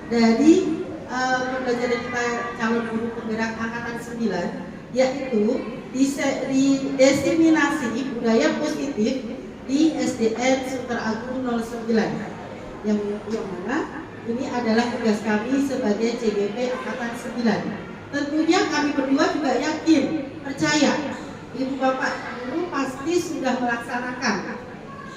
dari pembelajaran kita calon guru penggerak angkatan 9, yaitu diseminasi budaya positif di SDN Sunter Agung 09, yang mana ini adalah tugas kami sebagai CGP angkatan 9. Tentunya kami berdua juga yakin, percaya Ibu Bapak guru pasti sudah melaksanakan.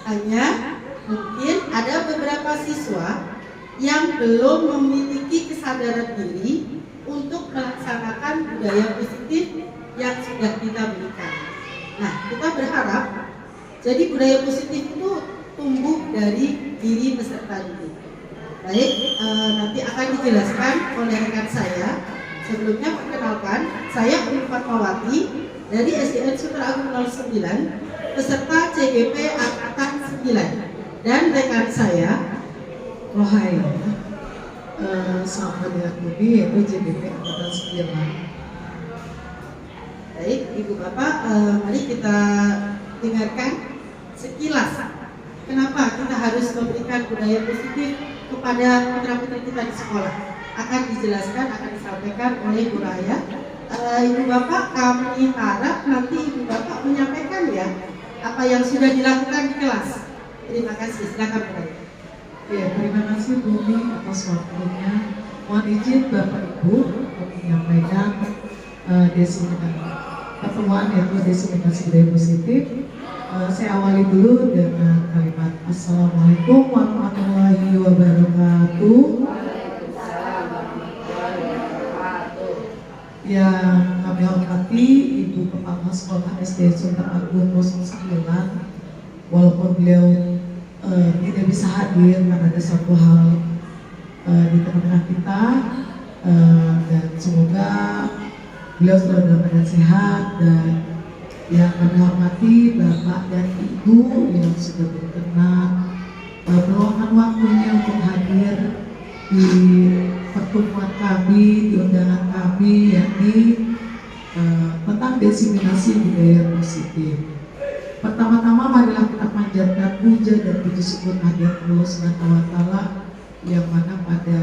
Hanya mungkin ada beberapa siswa yang belum memiliki kesadaran diri untuk melaksanakan budaya positif yang sudah kita berikan. Nah, kita berharap jadi budaya positif itu tumbuh dari diri peserta didik. Baik, nanti akan dijelaskan oleh rekan saya. Sebelumnya perkenalkan, saya Umi Fatmawati dari SDN Sunter Agung 09, peserta CGP angkatan 9, dan rekan saya Rohaya, sama dengan Budi, yaitu CGP angkatan 9. Baik, Ibu Bapak, mari kita dengarkan sekilas kenapa kita harus memberikan budaya positif kepada putra-putri kita di sekolah. Akan dijelaskan, akan disampaikan oleh Bu Raya. Ibu Bapak, kami harap nanti Ibu Bapak menyampaikan ya apa yang sudah dilakukan di kelas. Terima kasih, silakan Bu Raya. Ya, terima kasih Bumi atas waktunya. Mohon izin Bapak Ibu menyampaikan pertemuan yaitu diseminasi budaya positif. Saya awali dulu dengan kalimat Assalamualaikum warahmatullahi wabarakatuh. Yang kami hormati Ibu Kepala Sekolah SD Sunter Agung 09, walaupun beliau tidak bisa hadir karena ada satu hal di tengah-tengah kita, dan semoga beliau selalu dalam keadaan sehat. Dan yang kami hormati Bapak dan Ibu yang sudah berkenan meluangkan waktunya untuk hadir di pertemuan kami, di undangan kami, yakni tentang diseminasi budaya positif. Pertama-tama marilah kita panjatkan puja dan puji syukur kehadirat Allah Subhanahu wa Ta'ala, yang mana pada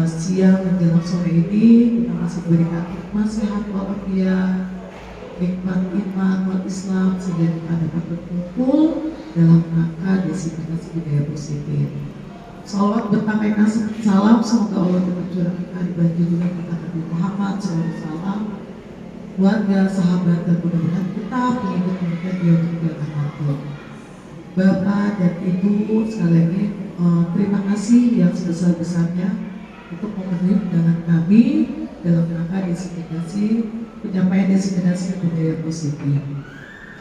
siang menjelang sore ini kita masih diberikan hikmah sehat walafiat, nikmat iman wal Islam, sehingga kita dapat berkumpul dalam rangka diseminasi budaya positif. Salawat bertampaikan salam, semoga Allah tercurahkan di junjungan kita Nabi Muhammad SAW, keluarga, sahabat, dan mudah-mudahan kita pengikut-pengikut dia untuk nanti. Bapak dan Ibu sekali lagi, terima kasih yang sebesar-besarnya untuk memenuhi undangan kami dalam rangka penyampaian diseminasi budaya positif.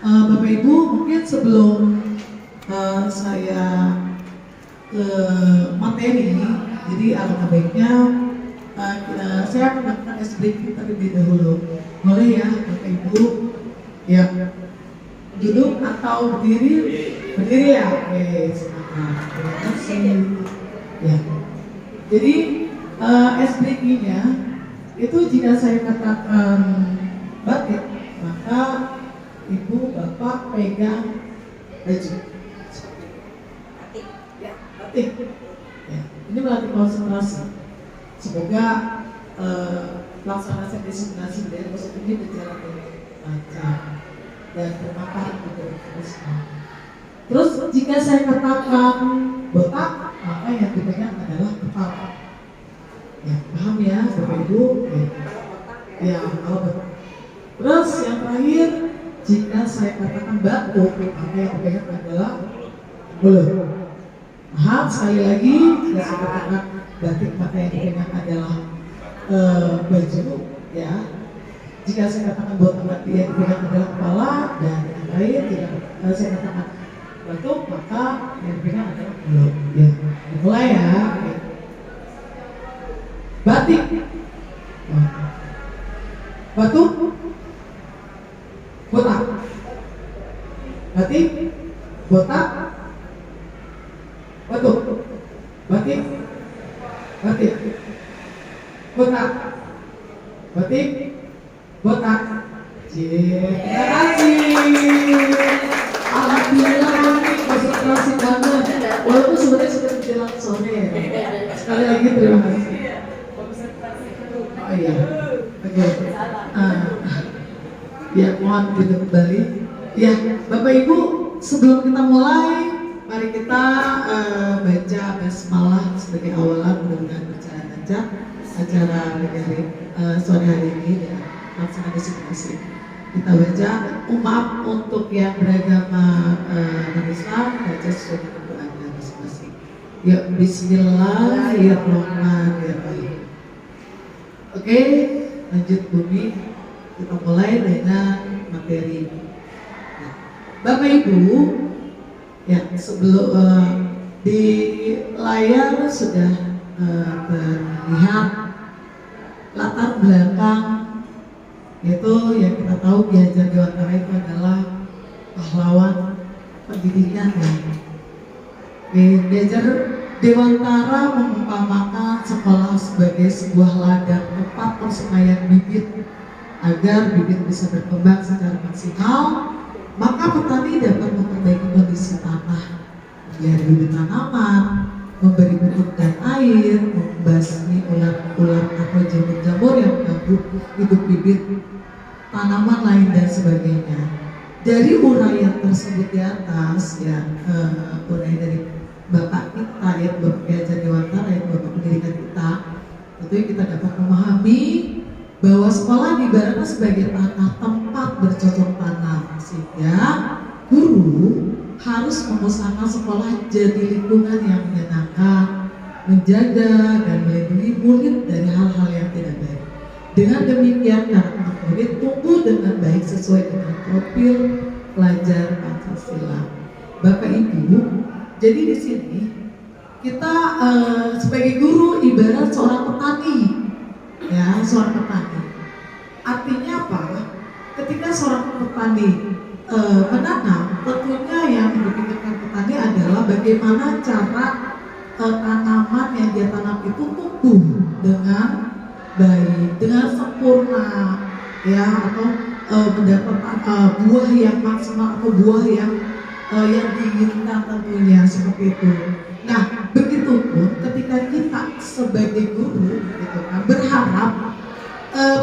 Bapak Ibu, mungkin sebelum saya ke materi, jadi alangkah baiknya saya menggunakan SBK terlebih dahulu. Boleh ya Bapak Ibu? Ya, duduk atau berdiri? Berdiri ya? Oke, silakan. Terima kasih. Ya, jadi SBK-nya itu jika saya katakan batik, maka Ibu Bapak pegang baju. Ya, ini melatih konsentrasi. Semoga pelaksanaan diseminasi budaya positif ini berjalan dengan lancar dan bermanfaat untuk kita semua. Terus jika saya katakan botak, maka yang dipegang adalah kepala. Ya, paham ya Bapak Ibu? Ya, kalau botak. Terus yang terakhir, jika saya katakan batu, maka yang dipegang adalah mulut. Maaf, sekali lagi jika saya katakan batik, maka yang dipegang adalah baju, ya. Jika saya katakan botak, maka yang dipegang adalah kepala, dan yang terakhir jika saya katakan batuk, maka yang dipegang adalah mulut. Ya, mulai ya. Batik, batuk, botak, batik, botak, batuk, batik, batik, botak, batik, botak. Terima kasih. Alhamdulillah, konsentrasi banget. Walaupun sebenarnya sudah menjelang sore. Sekali lagi terima kasih. Oh iya, oke. Ya mohon duduk kembali. Ya Bapak Ibu, sebelum kita mulai, mari kita baca basmalah sebagai awalan, mudah-mudahan berjalan lancar acara dari sore hari ini dan laksana diskusi. Kita baca umat untuk yang beragama non-Islam, baca sesuai dengan doanya masing-masing. Ya Bismillahirrahmanirrahim. Oke, lanjut Bumi. Kita mulai dengan materi. Nah, Bapak Ibu, ya sebelum di layar sudah terlihat latar belakang, yaitu yang kita tahu Ki Hajar Dewantara itu adalah pahlawan pendidikan. Ki Hajar Dewantara mengumpamakan sekolah sebagai sebuah ladang tempat persemayan bibit agar bibit bisa berkembang secara maksimal. Maka petani dapat memperbaiki kondisi tanah, memelihara bibit tanaman, memberi pupuk dan air, membasmi ular-ular atau jamur-jamur yang mengganggu hidup bibit tanaman lain dan sebagainya. Dari uraian tersebut di atas, ya uraian dari Bapak kita, ya Bapak Ki Hajar Dewantara, ya Bapak pendidikan kita, tentunya kita dapat memahami bahwa sekolah diibaratkan sebagai tanah tempat bercocok tanam, sehingga guru harus mengusahakan sekolah jadi lingkungan yang menyenangkan, menjaga dan melindungi murid dari hal-hal yang tidak baik. Dengan demikian karakter murid tumbuh dengan baik sesuai dengan profil pelajar Pancasila. Bapak Ibu, jadi di sini kita sebagai guru ibarat seorang petani, ya seorang petani. Artinya apa? Ketika seorang petani menanam, tentunya yang dipikirkan petani adalah bagaimana cara tanaman yang dia tanam itu tumbuh dengan baik, dengan sempurna, ya, atau mendapatkan buah yang maksimal atau buah yang diinginkan tentunya seperti itu. Nah, begitupun ketika kita sebagai guru, gitu kan, berharap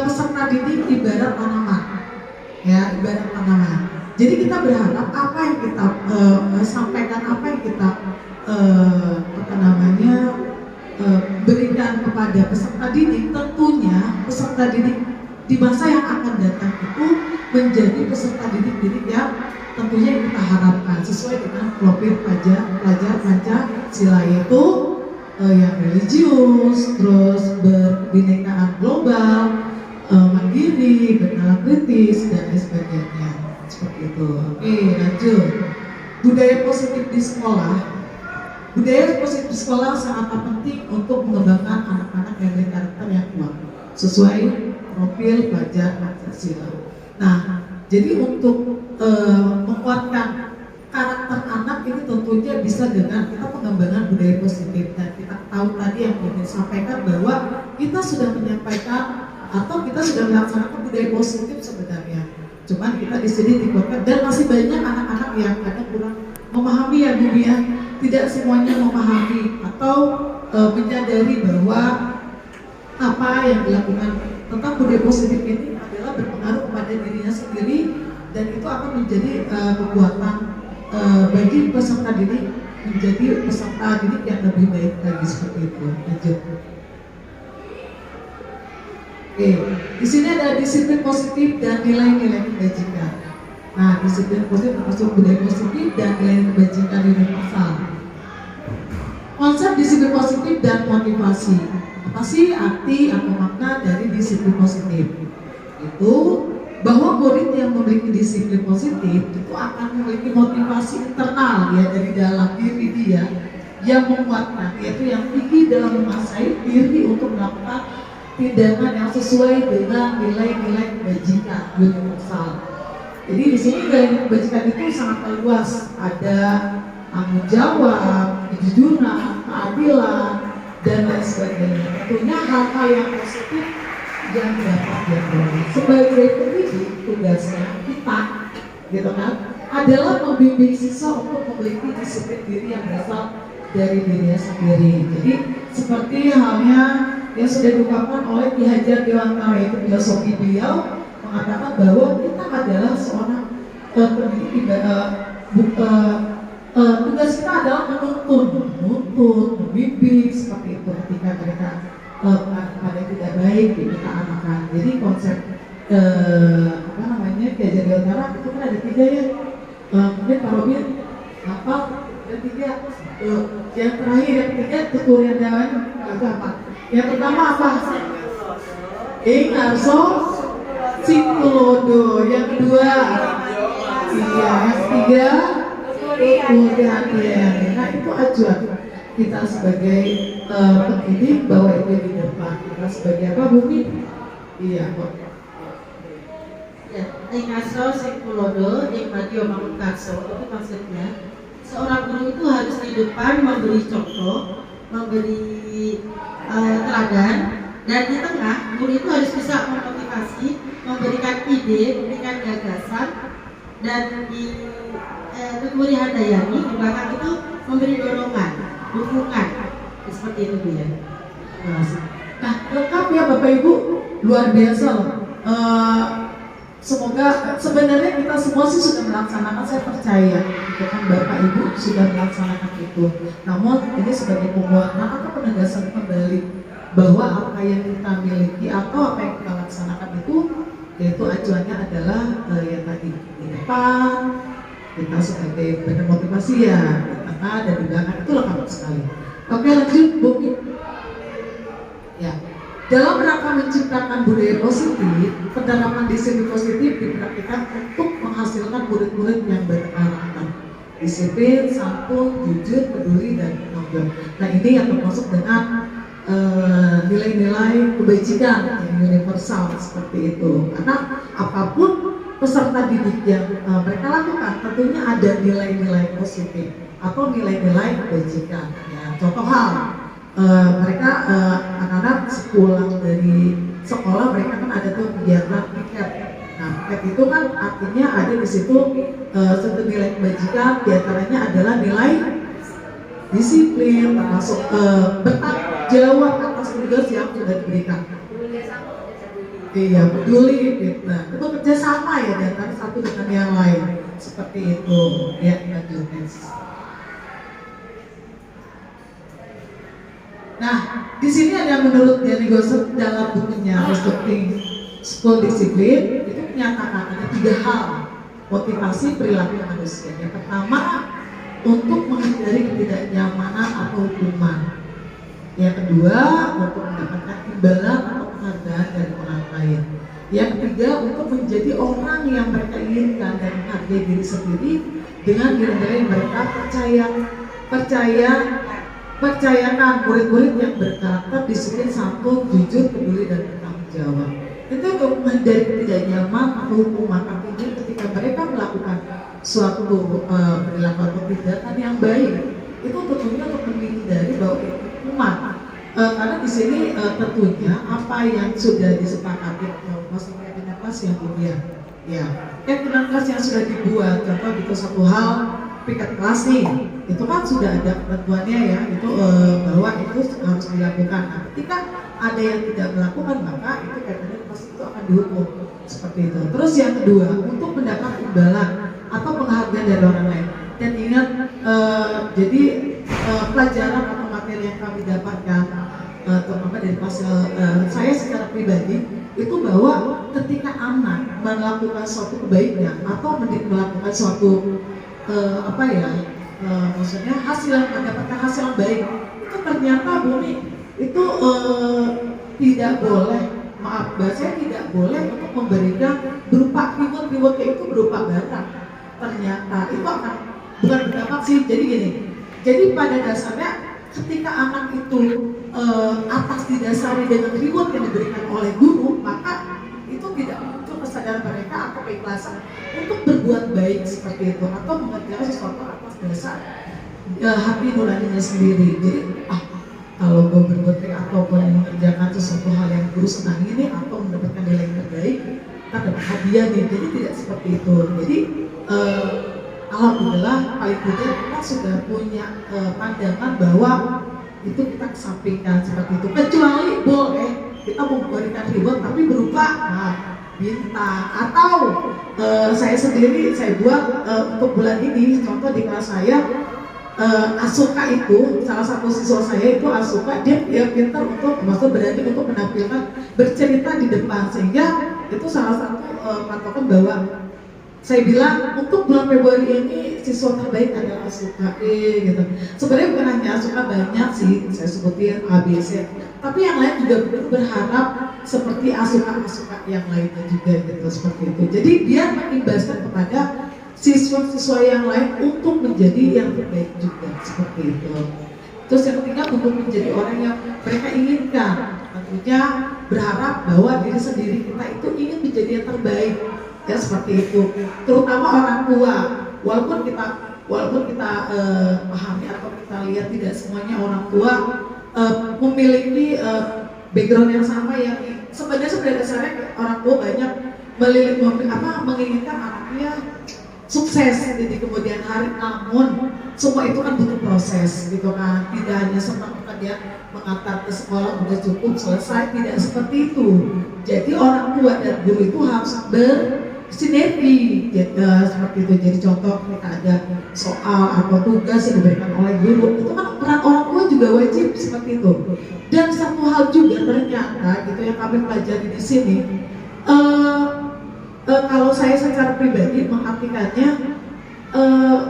peserta didik ibarat tanaman, ya, ibarat tanaman. Jadi kita berharap apa yang kita sampaikan, apa yang kita berikan kepada peserta didik, tentunya peserta didik di masa yang akan datang itu menjadi peserta didik yang tentunya kita harapkan sesuai dengan profil pelajar Pancasila, yaitu yang religius, terus berkebinekaan global, mandiri, bernalar kritis dan lain sebagainya, seperti itu. Oke, lanjut. Budaya positif di sekolah. Budaya positif di sekolah sangat penting untuk mengembangkan anak-anak yang memiliki karakter yang kuat sesuai profil pelajar Pancasila. Nah, jadi untuk menguatkan karakter anak ini tentunya bisa dengan kita pengembangan budaya positif, dan kita tahu tadi yang ingin sampaikan bahwa kita sudah menyampaikan atau kita sudah melaksanakan budaya positif sebenarnya. Cuman kita di sini dikuatkan dan masih banyak anak-anak yang kadang kurang memahami, ya Bu, ya. Tidak semuanya memahami atau menyadari bahwa apa yang dilakukan tentang budaya positif ini adalah berpengaruh kepada dirinya sendiri, dan itu akan menjadi kekuatan bagi peserta didik menjadi peserta didik yang lebih baik lagi, seperti itu. Lanjut. Oke, di sini ada disiplin positif dan nilai-nilai kebajikan. Nah, disiplin positif termasuk budaya positif dan nilai kebajikan universal. Konsep disiplin positif dan motivasi. Apa sih arti atau makna dari disiplin positif? Itu bahwa murid yang memiliki disiplin positif itu akan memiliki motivasi internal, ya, dari dalam diri dia yang menguatkan, yaitu yang tinggi dalam menguasai diri untuk melakukan tindakan yang sesuai dengan nilai-nilai kebajikan universal. Jadi di sini nilai kebajikan itu sangat luas, ada tanggung jawab, kejujuran, keadilan, dan lain sebagainya. Tentunya hal-hal yang positif yang dapat diperoleh. Sebagai pendidik, tugasnya kita, gitu kan, adalah membimbing siswa untuk memiliki disiplin diri yang berasal dari dirinya sendiri. Jadi seperti halnya yang sudah diungkapkan oleh Ki Hajar Dewantara, itu filosofi beliau mengatakan bahwa kita adalah seorang pendidik, tugas kita adalah menuntun, membimbing seperti itu ketika mereka melakukan yang tidak baik kita arahkan. Jadi konsep apa namanya Ki Hajar Dewantara itu kan ada 3 ya. Mungkin Pak Robin apa ada 3. Yang terakhir yang ketiga tutur yang dalam apa? Yang pertama apa? Ingarso Singtulodo. Yang kedua, iya. Yang ketiga, tutur. Nah itu acuan kita sebagai pendidik bahwa itu di depan. Kita sebagai apa, Bumi? Iya kok. Ingarso Singtulodo, Madio Mangunkarso, itu maksudnya seorang guru itu harus di depan memberi contoh, memberi teladan, dan di tengah guru itu harus bisa memotivasi, memberikan ide, memberikan gagasan, dan di Guru Handayani di belakang itu memberi dorongan, dukungan, seperti itu Bu ya. Nah, lengkap ya Bapak Ibu, luar biasa loh. Semoga sebenarnya kita semua sih sudah melaksanakan, saya percaya itu kan Bapak Ibu sudah melaksanakan itu. Namun ini sebagai penguatan atau penegasan kembali bahwa apa yang kita miliki atau apa yang kita laksanakan itu, yaitu acuannya adalah yang tadi di depan kita sebagai benar motivasi ya, di tengah dan di belakang itu lengkap sekali. Oke, lanjut Bu. Ya. Dalam rangka menciptakan budaya positif, penerapan disiplin positif dipraktikkan untuk menghasilkan murid-murid yang berkarakter, disiplin, santun, jujur, peduli, dan penanggung. Nah ini yang termasuk dengan nilai-nilai kebajikan yang universal seperti itu. Karena apapun peserta didik yang mereka lakukan, tentunya ada nilai-nilai positif atau nilai-nilai kebajikan. Ya, contoh hal. Mereka anak-anak sepulang dari sekolah mereka kan ada tuh kegiatan piket. Nah piket itu kan artinya ada di situ satu nilai kebajikan, diantaranya adalah nilai disiplin, termasuk bertanggung jawab atas tugas yang sudah diberikan. Iya, peduli gitu. Nah, itu kerjasama ya antara satu dengan yang lain seperti itu. Ya, lanjut next. Nah, di sini ada menurut Danny Gossett dalam bukunya Restructuring School Discipline itu menyatakan ada 3 hal motivasi perilaku manusia. Yang pertama, untuk menghindari ketidaknyamanan atau hukuman. Yang kedua, untuk mendapatkan imbalan atau penghargaan dari orang lain. Yang ketiga, untuk menjadi orang yang mereka inginkan dan menghargai diri sendiri dengan nilai-nilai yang mereka percayakan murid-murid yang berkarakter, disiplin, santun, jujur, peduli, dan bertanggung jawab. Itu untuk menghindari ketidaknyaman atau hukuman. Artinya ketika mereka melakukan suatu perilaku atau tindakan yang baik, itu tentunya untuk menghindari bahwa itu hukuman. Karena di sini tentunya apa yang sudah disepakati, maksudnya kelas yang dunia, ya, kelas yang sudah dibuat, contoh gitu satu hal piket kelas nih, itu kan sudah ada ketentuannya ya, itu bahwa itu harus dilakukan. Nah, ketika ada yang tidak melakukan maka itu katanya kelas itu akan dihukum seperti itu. Terus yang kedua, untuk mendapat imbalan atau penghargaan dari orang lain. Dan ingat, jadi pelajaran atau materi yang kami dapatkan, terutama dari pasal saya secara pribadi, itu bahwa ketika anak melakukan suatu kebaikan atau melakukan suatu maksudnya mendapatkan hasil yang baik, itu ternyata Bumi itu tidak boleh, maaf bahasanya tidak boleh untuk memberikan berupa reward itu berupa barang. Ternyata itu akan bukan berdampak sih. Jadi gini, jadi pada dasarnya ketika anak itu atas didasari dengan reward yang diberikan oleh guru, maka itu tidak muncul kesadaran mereka atau keikhlasan untuk berbuat baik seperti itu atau mengerjakan sesuatu atas dasar hati nuraninya sendiri. Jadi kalau gue berbuat baik ataupun mengerjakan sesuatu hal yang guru senangi nih atau mendapatkan nilai yang terbaik, kita dapat hadiah nih. Jadi tidak seperti itu. Jadi alhamdulillah paling tidak kita sudah punya pandangan bahwa itu kita kesampingkan seperti itu. Kecuali boleh kita memberikan reward tapi berupa bintang atau saya sendiri saya buat untuk bulan ini contoh di kelas saya. Asuka itu salah satu siswa saya itu Asuka, dia pintar untuk berani untuk menampilkan bercerita di depan, sehingga itu salah satu patokan bahwa saya bilang untuk bulan Februari ini siswa terbaik adalah Asuka gitu. Sebenarnya bukan hanya Asuka, banyak sih saya sebutin A, B, C, tapi yang lain juga berharap seperti Asuka yang lainnya juga gitu, seperti itu. Jadi biar mengimbaskan kepada siswa-siswa yang lain untuk menjadi yang terbaik juga, seperti itu. Terus yang ketiga, untuk menjadi orang yang mereka inginkan, tentunya berharap bahwa diri sendiri kita itu ingin menjadi yang terbaik, ya seperti itu. Terutama orang tua, walaupun kita pahami atau kita lihat tidak semuanya orang tua memiliki background yang sama, yang sebenarnya pada dasarnya orang tua banyak menginginkan anaknya sukses di kemudian hari, namun semua itu kan butuh proses gitu kan, tidak hanya semata dia mengantar ke sekolah udah cukup selesai, tidak seperti itu. Jadi orang tua dan guru itu harus bersinergi seperti itu. Jadi contoh ketika ada soal atau tugas yang diberikan oleh guru, itu kan peran orang tua juga wajib seperti itu. Dan satu hal juga ternyata gitu yang kami pelajari di sini, kalau saya secara pribadi mengartikannya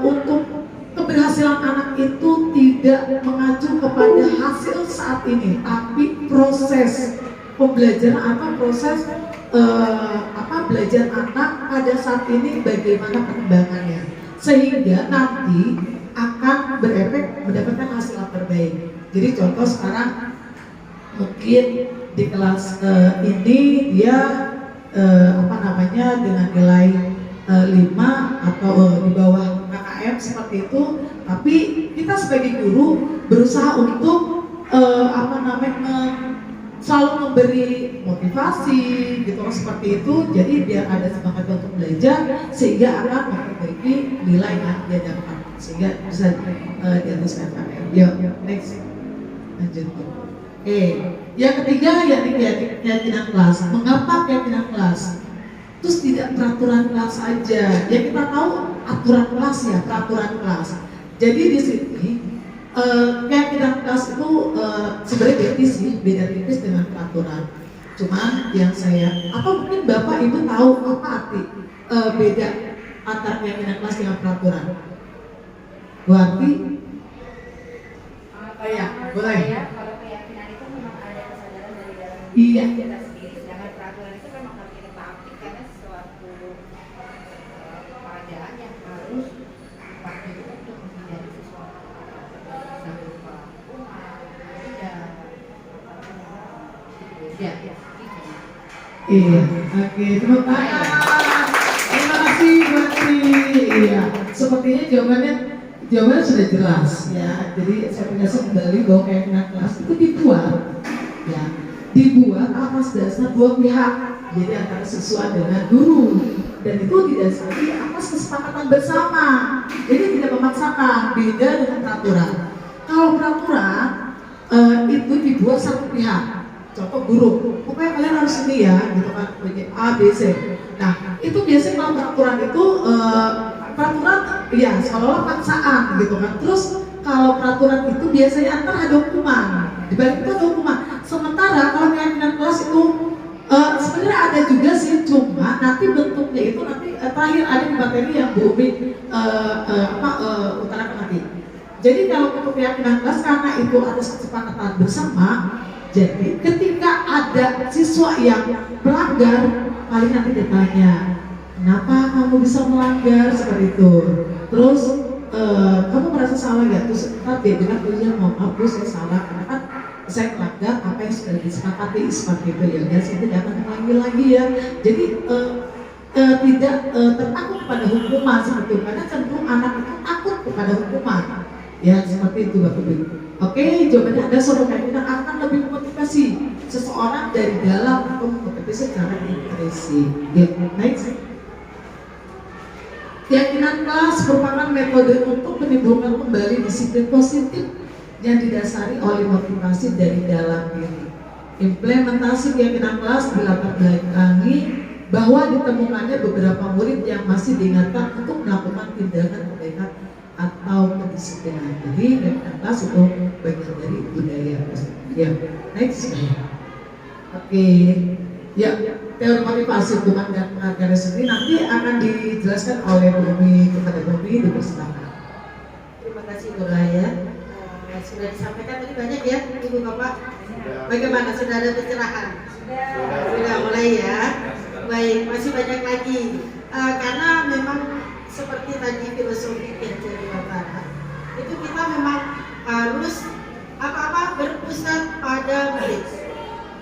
untuk keberhasilan anak itu tidak mengacu kepada hasil saat ini, tapi proses pembelajaran atau proses belajar anak pada saat ini, bagaimana perkembangannya, sehingga nanti akan berefek mendapatkan hasil yang terbaik. Jadi contoh sekarang mungkin di kelas ini dia dengan nilai 5 atau di bawah KKM seperti itu, tapi kita sebagai guru berusaha untuk selalu memberi motivasi gitu seperti itu, jadi biar ada semangat untuk belajar sehingga akan memperbaiki nilai yang dia dapat sehingga bisa di atas KKM. Yuk, next lanjut. Yang ketiga keyakinan kelas. Mengapa keyakinan kelas? Terus tidak peraturan kelas saja. Ya kita tahu aturan kelas ya, peraturan kelas. Jadi di sini keyakinan kelas itu sebenarnya beda tipis dengan peraturan. Cuman yang mungkin Bapak Ibu tahu apa arti beda antara keyakinan kelas dengan peraturan? Berarti boleh. Iya. Kita sendiri, sedangkan peraturan itu memang harus kita taati karena suatu keadaan yang harus dipakai untuk menjadi sesuatu Iya, oke, tepuk tangan. Terima kasih Berarti. Iya, sepertinya jawabannya sudah jelas ya. Jadi saya tegaskan kembali bahwa keyakinan kelas itu dibuat atas dasar dua pihak, jadi antara siswa dengan guru, dan itu didasari atas kesepakatan bersama, jadi tidak memaksakan, beda dengan peraturan. Kalau peraturan itu dibuat satu pihak, contoh guru, pokoknya kalian harus ini ya, gitu kan, A, B, C. Nah itu biasanya kalau peraturan itu peraturan ya seolah-olah paksaan gitu kan. Terus kalau peraturan itu biasanya antar ada hukuman, dibalik itu ada hukuman. Sementara kalau keyakinan kelas itu sebenarnya ada juga sih, cuma nanti bentuknya itu nanti terakhir ada di materi yang Bu Umi utarakan nanti. Jadi kalau untuk keyakinan kelas karena itu atas kesepakatan bersama, jadi ketika ada siswa yang melanggar, paling nanti ditanya, kenapa kamu bisa melanggar seperti itu? Terus kamu merasa salah nggak? Terus dia bilang, mau maaf Bu, saya salah karena kan saya melanggar apa yang sudah disepakati seperti itu ya. Dan saya tidak akan mengulangi lagi ya. Jadi tidak tertakut pada hukuman seperti itu, karena cenderung anak itu takut kepada hukuman. Ya seperti itu Bapak Ibu. Oke, jawabannya ada suatu keyakinan akan lebih memotivasi seseorang dari dalam atau memotivasi secara intrinsi. Ya, next. Keyakinan kelas merupakan metode untuk menimbulkan kembali disiplin positif yang didasari oleh motivasi dari dalam diri. Implementasi keyakinan kelas dilatar belakangi bahwa ditemukannya beberapa murid yang masih diingatkan untuk melakukan tindakan kebaikan atau kedisiplinan. Jadi keyakinan kelas itu bagian dari budaya. Ya, next. Oke. Ya, teori motivasi hubungan dan penghargaan sendiri nanti akan dijelaskan oleh Bumi kepada Bumi, dipersilakan. Terima kasih Dola ya. Sudah disampaikan tadi banyak ya Ibu Bapak. Bagaimana, sudah ada pencerahan? Sudah mulai ya. Baik, masih banyak lagi. Karena memang seperti tadi filosofi Jawa Barat, itu kita memang harus apa-apa berpusat pada murid.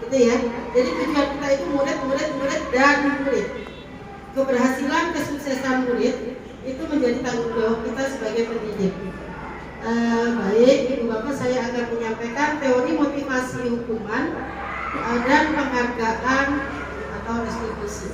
Gitu ya. Jadi tujuan kita itu murid dan murid. Keberhasilan kesuksesan murid itu menjadi tanggung jawab kita sebagai pendidik. Baik, Ibu Bapak, saya akan menyampaikan teori motivasi hukuman dan penghargaan atau restitusi.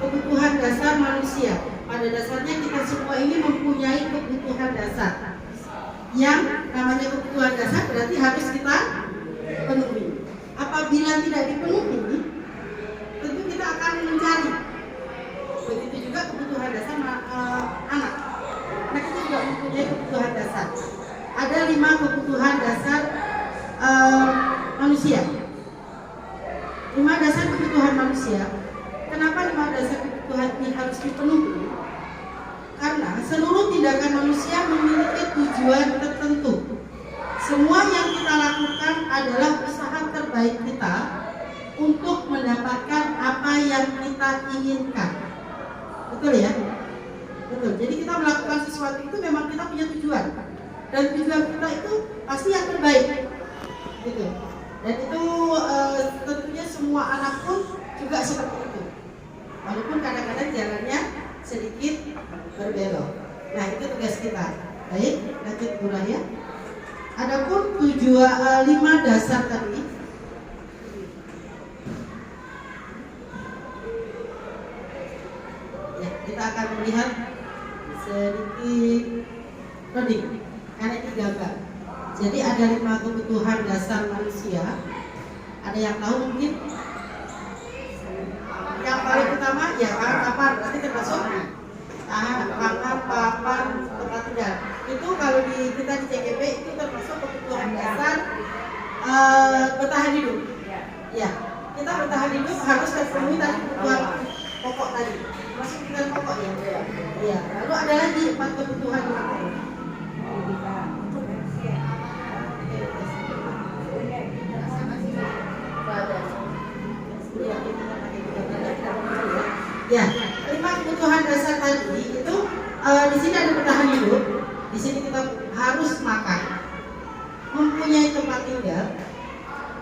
Kebutuhan dasar manusia. Pada dasarnya kita semua ini mempunyai kebutuhan dasar. Yang namanya kebutuhan dasar berarti harus kita penuhi. Apabila tidak dipenuhi, tentu kita akan mencari. Begitu juga kebutuhan dasar anak. Anak itu juga mempunyai kebutuhan dasar. Ada 5 kebutuhan dasar manusia. 5 dasar kebutuhan manusia. Kenapa 5 dasar kebutuhan ini harus dipenuhi? Karena seluruh tindakan manusia memiliki tujuan tertentu. Semua yang kita lakukan adalah usaha terbaik kita untuk mendapatkan apa yang kita inginkan. Betul ya? Betul. Jadi kita melakukan sesuatu itu memang kita punya tujuan. Dan tujuan kita itu pasti yang terbaik. Gitu. Dan itu tentunya semua anak pun juga seperti itu. Walaupun kadang-kadang jalannya sedikit berbelok. Nah, itu tugas kita. Baik, lanjut Bu Raya. Adapun 5 dasar tadi, ya, kita akan melihat sedikit coding karena ini gambar. Jadi ada 5 kebutuhan dasar manusia. Ada yang tahu mungkin? Yang paling utama ya papan, berarti termasuk pangan, papan, tempat tinggal. Itu kalau kita di CGP itu termasuk kebutuhan dasar bertahan hidup. Ya, kita bertahan hidup harus terpenuhi tadi kebutuhan pokok tadi. Masuk kebutuhan pokok ya. Iya. Lalu ada lagi 4 kebutuhan lain. Ya, 5 kebutuhan dasar tadi itu di sini ada bertahan hidup, di sini kita harus makan, mempunyai tempat tinggal,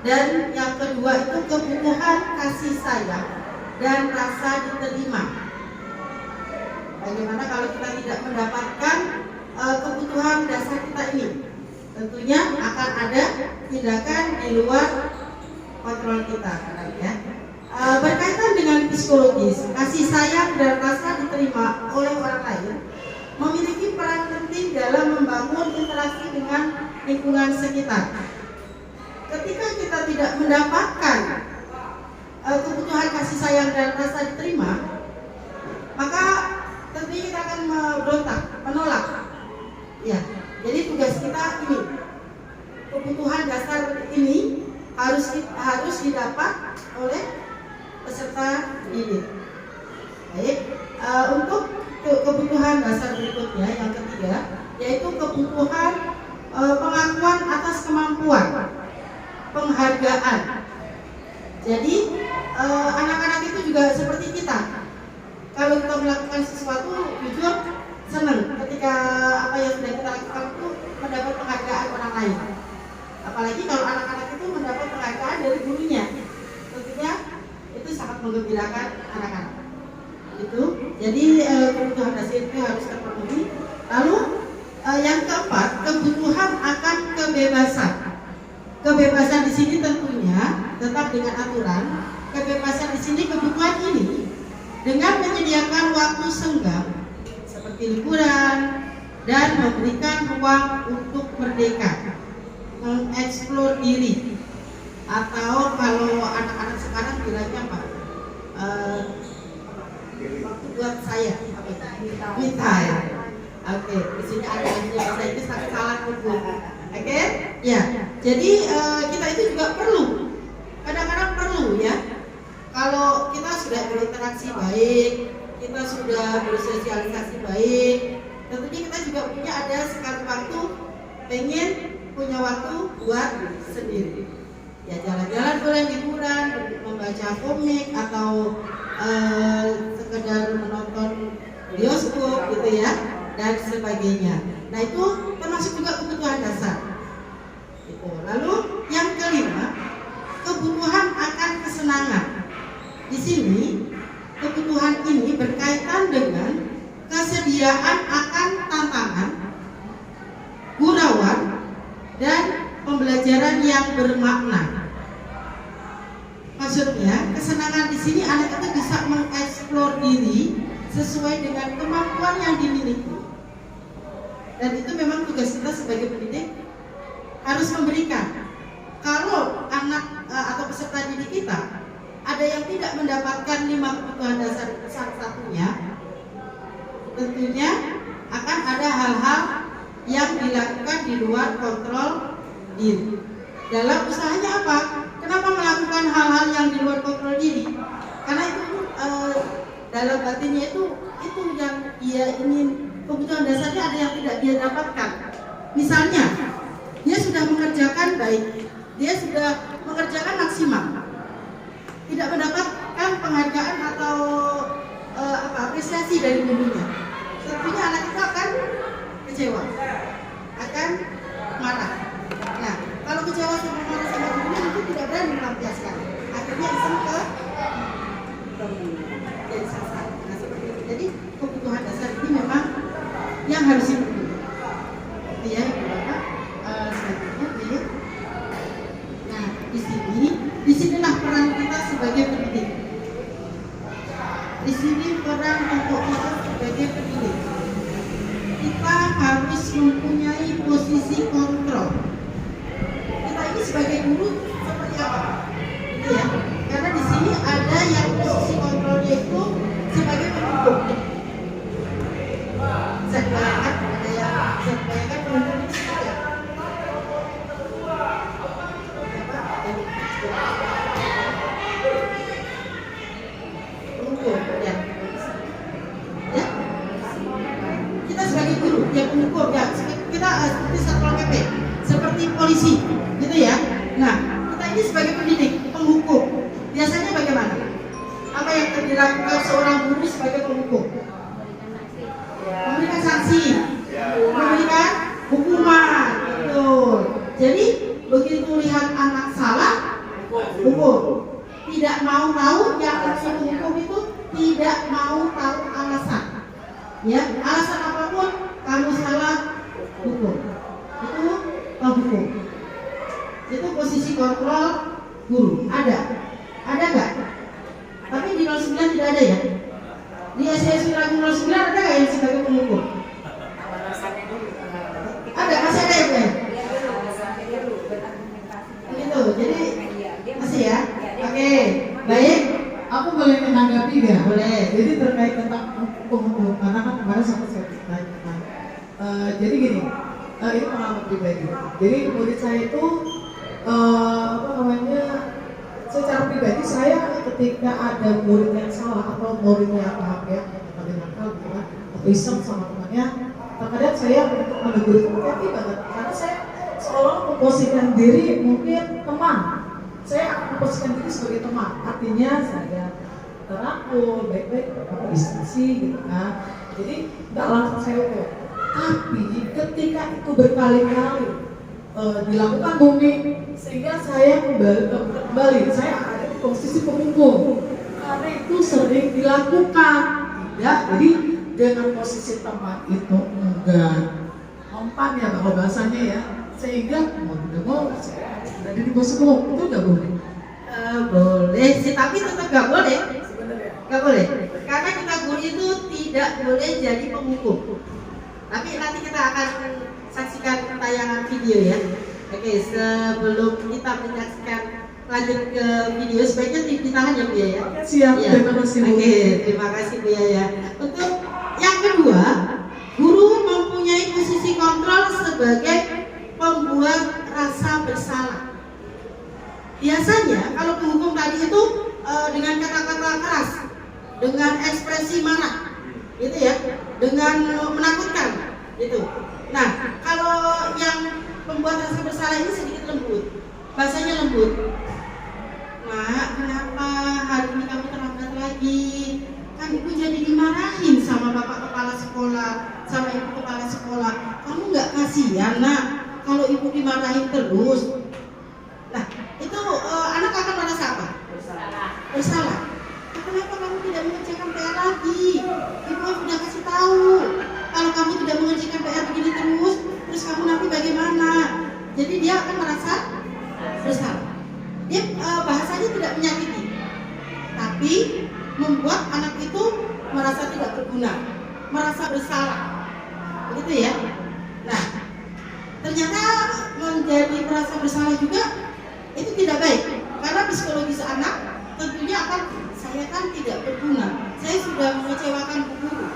dan yang kedua itu kebutuhan kasih sayang dan rasa diterima. Bagaimana kalau kita tidak mendapatkan kebutuhan dasar kita ini? Tentunya akan ada tindakan di luar kontrol kita, ya. Berkaitan dengan psikologis, kasih sayang dan rasa diterima oleh orang lain memiliki peran penting dalam membangun interaksi dengan lingkungan sekitar. Ketika kita tidak mendapatkan kebutuhan kasih sayang dan rasa diterima, maka tentunya kita akan berontak, menolak. Ya, jadi tugas kita ini, kebutuhan dasar ini harus didapat oleh peserta didik. Baik, untuk kebutuhan dasar berikutnya yang ketiga, yaitu kebutuhan pengakuan atas kemampuan, penghargaan. Jadi anak-anak itu juga seperti kita. Kalau kita melakukan sesuatu, jujur senang ketika apa yang sudah kita lakukan itu mendapat penghargaan orang lain. Apalagi kalau anak-anak itu mendapat penghargaan dari gurunya, tentunya itu sangat menggembirakan anak-anak. Itu. Jadi kebutuhan dasar itu harus terpenuhi. Lalu yang keempat, kebutuhan akan kebebasan. Kebebasan di sini tentunya tetap dengan aturan. Kebebasan di sini kebutuhan ini dengan menyediakan waktu senggang seperti liburan dan memberikan ruang untuk merdeka, mengeksplor diri, atau kalau anak-anak sekarang bilangnya apa? Waktu buat saya, apa itu? Me time. Oke, di sini ada bahasa Inggris tapi salah nyebut. Oke, ya. Jadi kita itu juga perlu, kadang-kadang perlu ya. Kalau kita sudah berinteraksi baik, kita sudah bersosialisasi baik, tentunya kita juga punya ada sekali waktu pengen punya waktu buat sendiri. Ya jalan-jalan boleh, liburan, membaca komik atau sekedar menonton bioskop gitu ya dan sebagainya. Nah itu termasuk juga kebutuhan dasar. Gitu. Lalu yang kelima, kebutuhan akan kesenangan. Di sini kebutuhan ini berkaitan dengan kesediaan akan tantangan, gurauan, dan pembelajaran yang bermakna. Maksudnya, kesenangan di sini anak itu bisa mengeksplor diri sesuai dengan kemampuan yang dimiliki. Dan itu memang tugas kita sebagai pendidik harus memberikan. Kalau anak atau peserta didik kita ada yang tidak mendapatkan 5 kebutuhan dasar itu salah satunya, tentunya akan ada hal-hal yang dilakukan di luar kontrol diri. Dalam usahanya apa? Kenapa melakukan hal-hal yang di luar kontrol diri? Karena itu dalam batinnya itu yang dia ingin, kebutuhan dasarnya ada yang tidak dia dapatkan. Misalnya, dia sudah mengerjakan baik, dia sudah mengerjakan maksimal, tidak mendapatkan penghargaan atau apresiasi dari gurunya. Tentunya anak itu akan kecewa, akan marah. Nah, kalau kecewa sama marah sama gurunya itu tidak berani melampiaskan. Akhirnya iseng ke jadi sasar. Nah, seperti itu. Jadi kebutuhan dasar ini memang yang harus dipenuhi. Itu ya, Ibu Bapak. Selanjutnya, nah disinilah peran kita sebagai pendidik. Di sini peran untuk kita sebagai pendidik. Kita harus mempunyai posisi kontrol. Kita ini sebagai guru seperti apa? Gitu ya. Karena di sini ada yang posisi kontrolnya itu sebagai penuntut. Saya bayangkan penuntut itu seperti apa? Kita sebagai guru yang mengukur ya, kita seperti satpol pp, seperti polisi, gitu ya. Nah, kita ini sebagai pendidik, penghukum. Biasanya bagaimana? Apa yang dilakukan seorang guru sebagai penghukum? Memberikan sanksi, memberikan hukuman, betul. Jadi begitu lihat anak salah, hukum. Tidak mau tahu, yang harus hukum itu tidak mau tahu alasan. Ya, alasan apapun kamu salah, hukum. Itu hukum. Itu posisi kontrol guru. Ada nggak? Tapi di 09 tidak ada ya. Di SSW Ragung 09 ada nggak yang sebagai penghukum? Ada, masih ada ya, Pak? Gitu. Jadi masih ya. Oke, baik. Aku boleh menanggapi nggak? Boleh. Jadi terkait tentang hukum, karena kan kemarin sempat saya tanyakan. Jadi gini, ini pengalaman pribadi. Jadi murid saya itu secara pribadi saya ketika ada murid yang salah atau muridnya yang paham ya, yang nakal gitu kan, atau iseng sama temannya, terkadang saya untuk menegur itu hati banget karena saya seolah memposisikan diri mungkin teman. Saya akan memposisikan diri sebagai teman, artinya saya terangkul, baik-baik, diskusi gitu kan. Jadi nggak langsung saya ukur. Tapi ketika itu berkali-kali dilakukan booming, sehingga saya kembali saya ada di posisi penghukum karena itu sering dilakukan. Tidak, jadi dengan posisi teman itu enggak mempan ya bahasanya ya, sehingga mau tidak mau saya Jadi dimasuk ke itu nggak boleh? Boleh sih, tapi tetap nggak boleh. Sebenarnya. Nggak boleh, karena kita guru itu tidak boleh jadi penghukum. Tapi nanti kita akan saksikan tayangan video ya. Oke, sebelum kita menyaksikan lanjut ke video, sebaiknya ditahan ya Bu ya. Siap, Ya. terima kasih Bu. Oke, terima kasih Bu ya. Untuk yang kedua, guru mempunyai posisi kontrol sebagai pembuat rasa bersalah. Biasanya kalau penghukum tadi itu dengan kata-kata keras, dengan ekspresi marah, gitu ya, dengan menakutkan, gitu. Nah, kalau yang pembuat rasa bersalah ini sedikit lembut, bahasanya lembut. Nak, kenapa hari ini kamu terlambat lagi? Kan ibu jadi dimarahin sama bapak kepala sekolah, sama ibu kepala sekolah. Kamu nggak kasihan nak kalau ibu dimarahin terus? Nah, itu anak akan merasa apa? Bersalah. Kenapa kamu tidak mengerjakan PR lagi? Ibu sudah kasih tahu. Kalau kamu tidak mengerjakan PR begini terus kamu nanti bagaimana? Jadi dia akan merasa bersalah. Dia bahasanya tidak menyakiti, tapi membuat anak itu merasa tidak berguna, merasa bersalah, begitu ya. Nah, ternyata menjadi merasa bersalah juga itu tidak baik, karena psikologis anak tentunya akan, saya kan tidak berguna, saya sudah mengecewakan guru,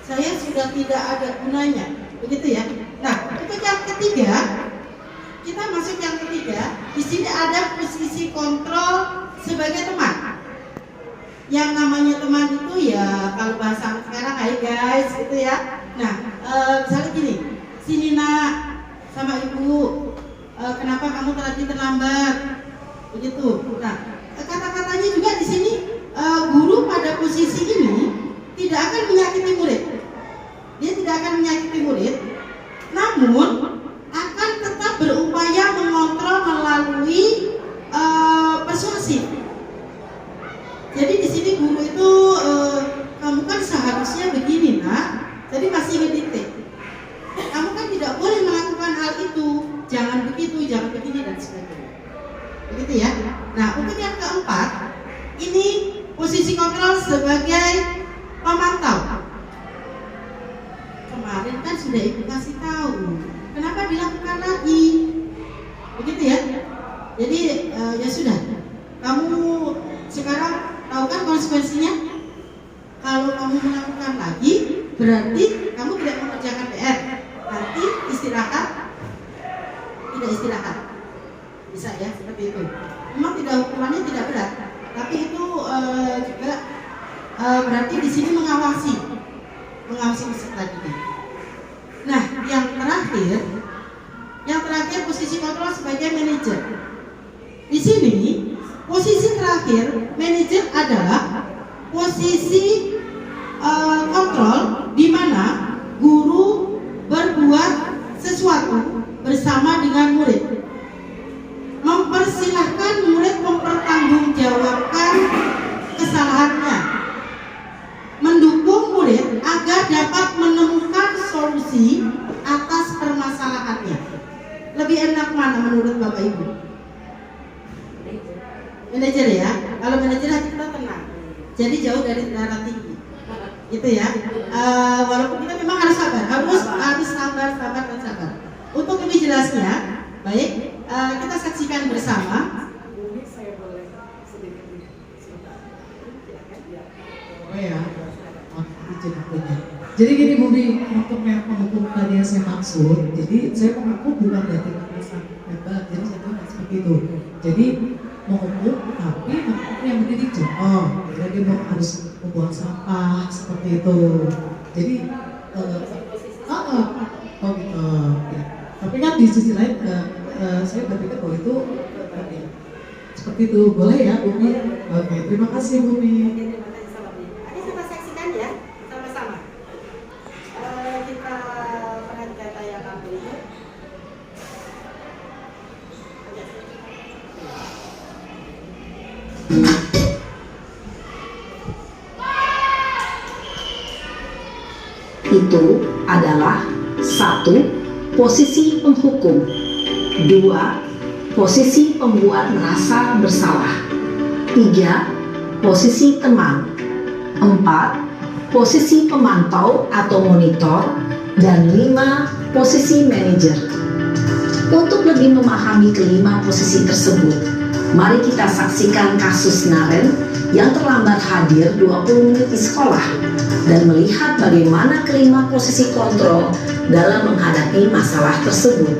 saya sudah tidak ada gunanya, begitu ya. Nah, untuk yang ketiga, kita masuk yang ketiga. Di sini ada posisi kontrol sebagai teman. Yang namanya teman itu ya kalau bahasa sekarang, hai guys, gitu ya. Nah, misalnya gini, sini nak, sama ibu, kenapa kamu tadi terlambat? Begitu. Nah, kata-katanya juga di sini guru pada posisi ini tidak akan menyakiti murid. Dia tidak akan menyakiti murid, namun akan tetap berupaya mengontrol melalui persuasif. Jadi di sini guru itu kamu kan seharusnya begini nak, jadi masih ngedikte. Kamu kan tidak boleh melakukan hal itu, jangan begitu, jangan begini dan sebagainya. Begitu ya. Nah, untuk yang keempat, ini posisi kontrol sebagai pemantau. Kemarin kan sudah ibu kasih tahu, kenapa dilakukan lagi? Begitu ya. Jadi ya sudah, kamu sekarang tahu kan konsekuensinya. Kalau kamu melakukan lagi, berarti kamu tidak mengerjakan PR. Nanti istirahat, tidak istirahat. Bisa ya, seperti itu. Memang tidak, hukumannya tidak berat, tapi itu juga berarti di sini mengawasi peserta didik. Nah, yang terakhir posisi kontrol sebagai manajer. Di sini posisi terakhir manajer adalah posisi kontrol di mana guru berbuat sesuatu bersama dengan murid, mempersilahkan murid mempertanggungjawabkan kesalahannya, mendukung murid agar dapat menemukan solusi atas permasalahannya. Lebih enak mana menurut Bapak Ibu? Manajer ya. Kalau manajer hati kita tenang, jadi jauh dari darah tinggi, gitu ya. Walaupun kita memang harus sabar, harus sabar dan sabar. Untuk lebih jelasnya, baik, kita saksikan bersama. Saya boleh sedikit oh ya, izin akunya. Jadi gini Bu, untuk yang penghukum tadi yang saya maksud, jadi saya menghukum bukan dari kekerasan verbal, jadi saya tahu seperti itu. Jadi menghukum tapi menghukum yang mendidik contoh, jadi mau harus membuang sampah seperti itu. Jadi oh gitu. Ya. Tapi kan di sisi lain saya berpikir bahwa itu seperti itu, boleh ya Bumi? Oke, terima kasih Bumi. Ini kita saksikan ya, sama-sama. Kita perhatikan tayangan berikut. Itu adalah 1. Posisi penghukum, 2. posisi pembuat merasa bersalah. 3. Posisi teman. 4. Posisi pemantau atau monitor. Dan 5. Posisi manajer. Untuk lebih memahami kelima posisi tersebut, mari kita saksikan kasus Naren yang terlambat hadir 20 menit di sekolah dan melihat bagaimana kelima posisi kontrol dalam menghadapi masalah tersebut.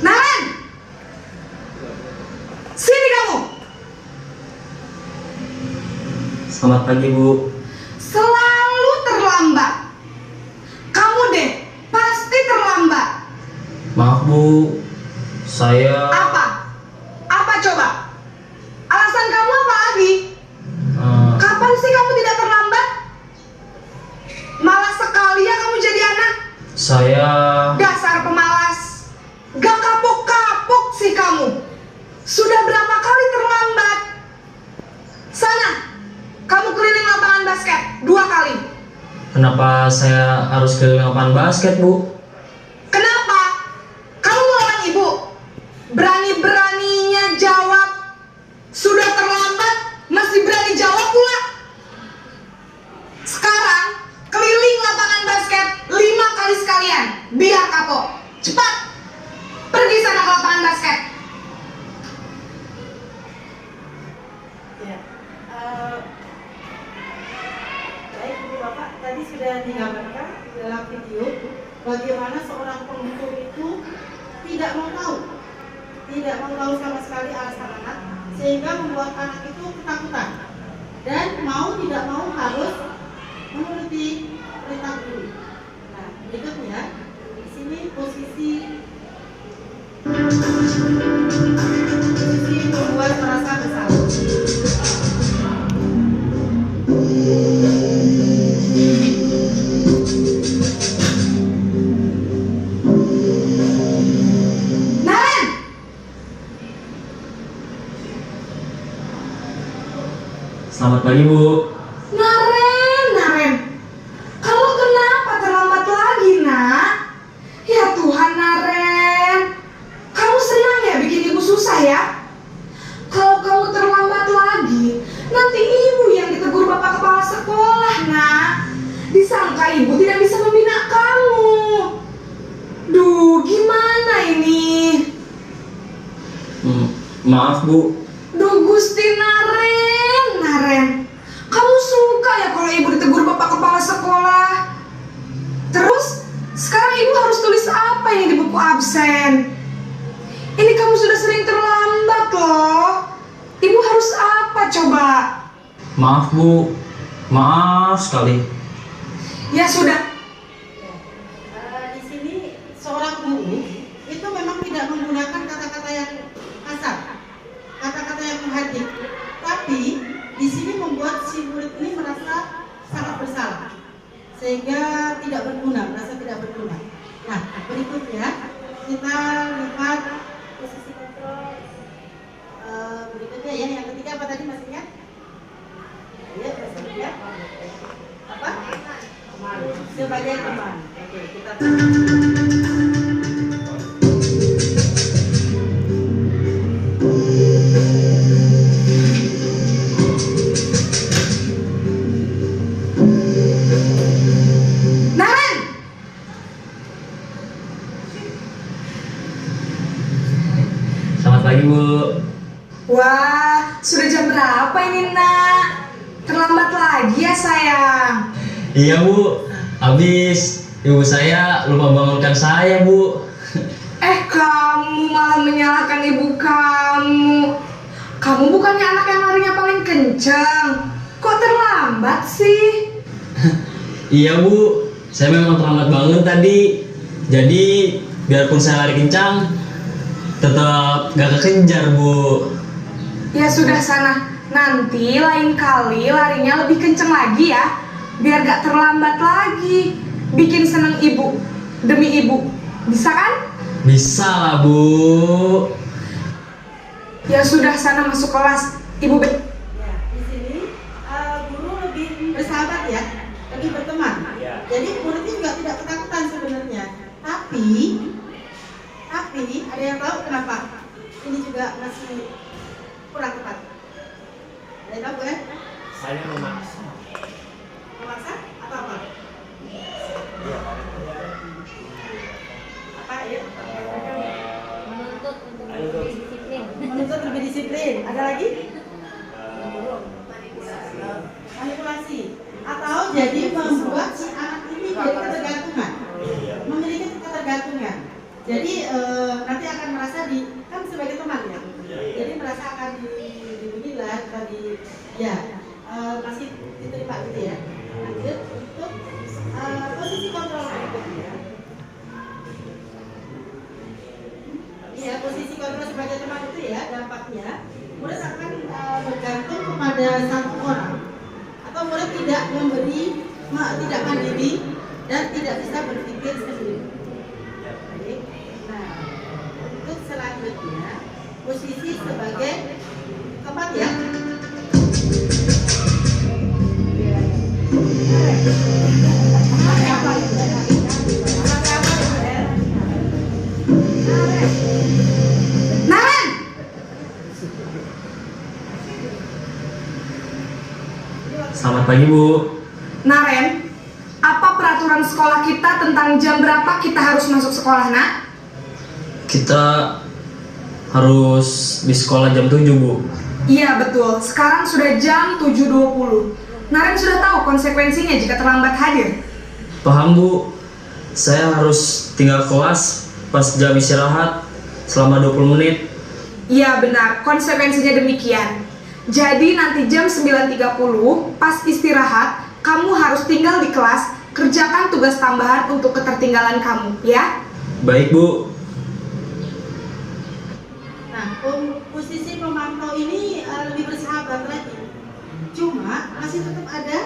Naren! Sini kamu! Selamat pagi, Bu. Selalu terlambat. Kamu deh, pasti terlambat. Maaf, Bu. Saya Apa? Apa coba? Alasan kamu apa lagi? Kapan sih kamu tidak terlambat? Malas sekali ya kamu jadi anak. saya Dasar pemalas. Gak kapok-kapok sih kamu. Sudah berapa kali terlambat? Sana, kamu keliling lapangan basket 2 kali. Kenapa saya harus keliling lapangan basket, Bu? Kenapa? Kamu melawan ibu? Berani-beraninya jawab. Sudah terlambat, masih berani jawab pula. Sekarang, keliling lapangan basket 5 kali sekalian. Biar kapok. Cepat. Pergi sana ke lapangan basket. Ya. Baik Ibu Bapak, tadi sudah digambarkan dalam video bagaimana seorang pengunjung itu tidak mau tahu sama sekali alasan anak, sehingga membuat anak itu ketakutan dan mau tidak mau harus menuruti perintah guru. Nah, berikutnya di sini posisi membuat merasa bersalah. Naren! Selamat pagi, Bu. Naren. Kamu kenapa terlambat lagi, nak? Ya Tuhan, Naren. Kamu senang ya bikin ibu susah ya? Kalau kamu terlambat lagi, nanti ibu yang ditegur bapak kepala sekolah, nak. Disangka ibu tidak bisa membina kamu. Duh, gimana ini? Maaf, Bu. Duh, Gusti Naren. Kamu suka ya kalau ibu ditegur bapak kepala sekolah? Terus, sekarang ibu harus tulis apa yang di buku absen? Ini kamu sudah sering terlambat loh. Ibu harus apa coba? Maaf, Bu. Maaf sekali. Ya sudah. Di sini seorang guru itu memang tidak menggunakan kata-kata yang kasar, kata-kata yang menghardik, tapi di sini membuat si murid ini merasa sangat bersalah, sehingga merasa tidak berguna. Nah, berikutnya kita lihat posisi kontrol berikutnya ya. Yang ketiga apa tadi, Mas ingat? Ya, Mas ingat? Apa? Sebagai teman. Oke, kita Naren! Selamat pagi, Bu. Wah, sudah jam berapa ini, nak? Terlambat lagi ya, sayang. Iya, Bu. Habis ibu saya lupa bangunkan saya, Bu. Kamu malah menyalahkan ibu kamu. Kamu bukannya anak yang larinya paling kencang. Kok terlambat sih? Iya, Bu. Saya memang terlambat bangun tadi. Jadi, biarpun saya lari kencang, tetap gak kekejar, Bu. Ya sudah sana. Nanti lain kali larinya lebih kencang lagi ya. Biar gak terlambat lagi. Bikin seneng ibu. Demi ibu. Bisa kan? Bisa lah Bu. Ya sudah, sana masuk kelas. Ibu Ya, di sini guru lebih bersahabat ya, lebih berteman. Jadi muridnya juga tidak ketakutan sebenarnya. Tapi ada yang tahu kenapa? Ini juga masih kurang tepat. Ada yang tahu ya? Saya memaksa. Memaksa atau apa? Apa ya? Menuntut untuk lebih disiplin. Menuntut lebih disiplin. Ada lagi? Manipulasi. Atau jadi membuat si anak ini jadi ketergantungan, memiliki ketergantungan. Jadi nanti akan merasa kan sebagai teman ya. Jadi merasa akan dibinilah, masih diterima gitu ya. Lanjut untuk posisi kontrol berikutnya. Iya, posisi kontrol sebagai teman itu ya dampaknya murid akan bergantung kepada satu orang, atau murid tidak mandiri dan tidak bisa berpikir sendiri. Baik. Nah, untuk selanjutnya posisi sebagai keempat ya. Naren! Selamat pagi Bu. Naren, apa peraturan sekolah kita tentang jam berapa kita harus masuk sekolah, nak? Kita harus di sekolah jam 7 Bu. Iya betul, sekarang sudah jam 7.20. Naren sudah tahu konsekuensinya jika terlambat hadir. Paham Bu. Saya harus tinggal kelas pas jam istirahat selama 20 menit. Iya benar, konsekuensinya demikian. Jadi nanti jam 9.30 pas istirahat, kamu harus tinggal di kelas, kerjakan tugas tambahan untuk ketertinggalan kamu, ya? Baik Bu. Nah, posisi pemantau ini lebih bersahabat lagi. Cuma masih tetap ada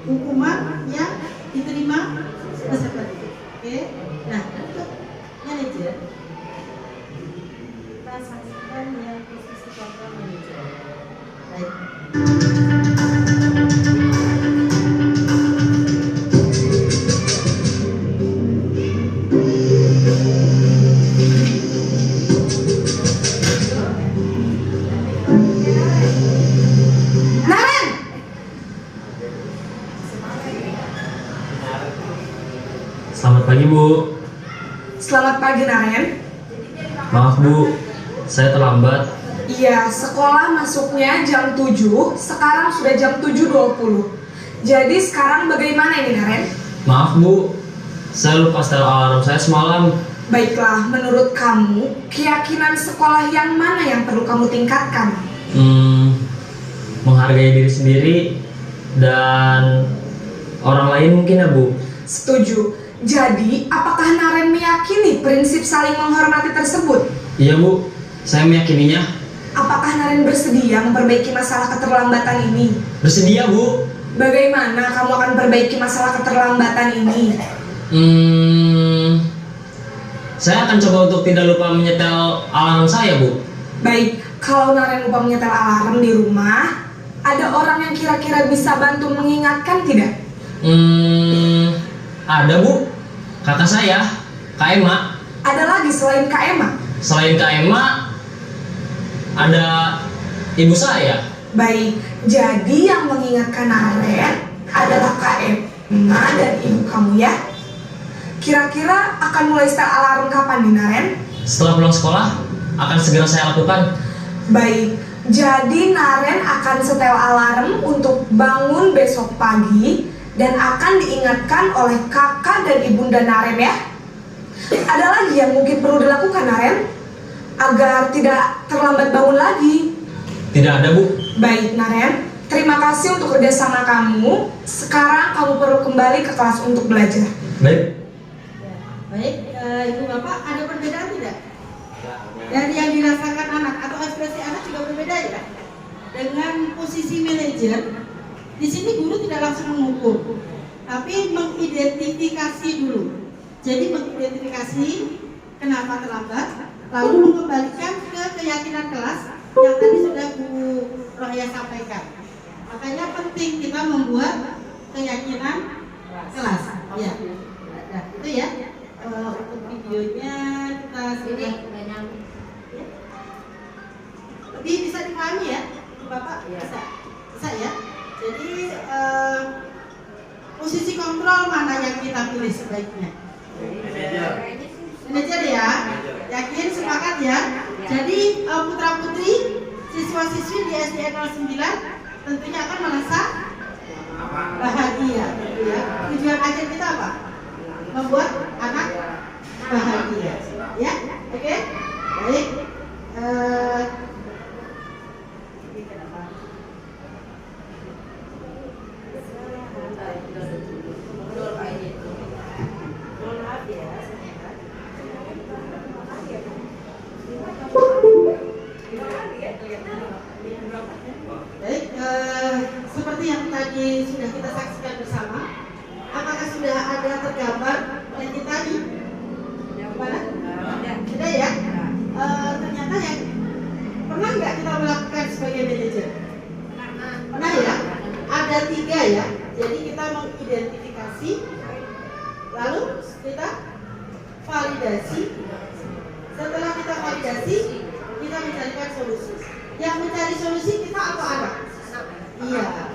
hukuman yang diterima peserta didik. Oke. Nah, untuk manajer kita saksikan yang posisi kontrol manajer. Baik. Naren! Selamat pagi Bu. Selamat pagi, Naren. Maaf Bu, saya terlambat. Iya, sekolah masuknya jam 7, sekarang sudah jam 7.20. Jadi sekarang bagaimana ini, Naren? Maaf Bu, saya lupa setel alarm saya semalam. Baiklah, menurut kamu, keyakinan sekolah yang mana yang perlu kamu tingkatkan? Menghargai diri sendiri dan orang lain mungkin ya Bu. Setuju. Jadi, apakah Naren meyakini prinsip saling menghormati tersebut? Iya Bu, saya meyakininya. Apakah Naren bersedia memperbaiki masalah keterlambatan ini? Bersedia Bu. Bagaimana kamu akan perbaiki masalah keterlambatan ini? Saya akan coba untuk tidak lupa menyetel alarm saya Bu. Baik, kalau Naren lupa menyetel alarm di rumah, ada orang yang kira-kira bisa bantu mengingatkan tidak? Ada Bu, kakak saya, Kak Emma. Ada lagi selain Kak Emma? Selain Kak Emma, ada ibu saya. Baik, jadi yang mengingatkan Naren adalah Kak Emma dan ibu kamu ya? Kira-kira akan mulai setel alarm kapan nih, Naren? Setelah pulang sekolah, akan segera saya lakukan. Baik, jadi Naren akan setel alarm untuk bangun besok pagi dan akan diingatkan oleh kakak dan ibunda Naren ya. Ada lagi yang mungkin perlu dilakukan, Naren, agar tidak terlambat bangun lagi? Tidak ada Bu. Baik, Naren, terima kasih untuk kerjasama kamu. Sekarang kamu perlu kembali ke kelas untuk belajar. Baik. Baik, Ibu Bapak, ada perbedaan tidak? Dari yang dirasakan anak atau ekspresi anak juga berbeda ya? Dengan posisi manajer, di sini guru tidak langsung mengukur, tapi mengidentifikasi dulu. Jadi mengidentifikasi kenapa terlambat, lalu mengembalikan ke keyakinan kelas yang tadi sudah Bu Rohaya sampaikan. Makanya penting kita membuat keyakinan kelas. Ya, nah, itu ya. Untuk videonya kita sudah lebih bisa dipahami ya, Bapak bisa ya. Jadi posisi kontrol mana yang kita pilih sebaiknya? Manajer ya, yakin sepakat ya. Jadi putra putri siswa siswi di SD 09 tentunya akan merasa bahagia, gitu ya. Tujuan ajar kita apa? Membuat anak bahagia, ya, oke, baik. Baik, seperti yang tadi sudah kita saksikan bersama, apakah sudah ada tergambar oleh tadi? Mana? Ada ya? Ternyata yang pernah nggak kita melakukan sebagai manajer? Pernah ya? Ada 3 ya. Jadi kita mengidentifikasi, lalu kita validasi. Setelah kita validasi, kita mencarikan solusi. Yang mencari solusi kita atau anak? Iya, anak.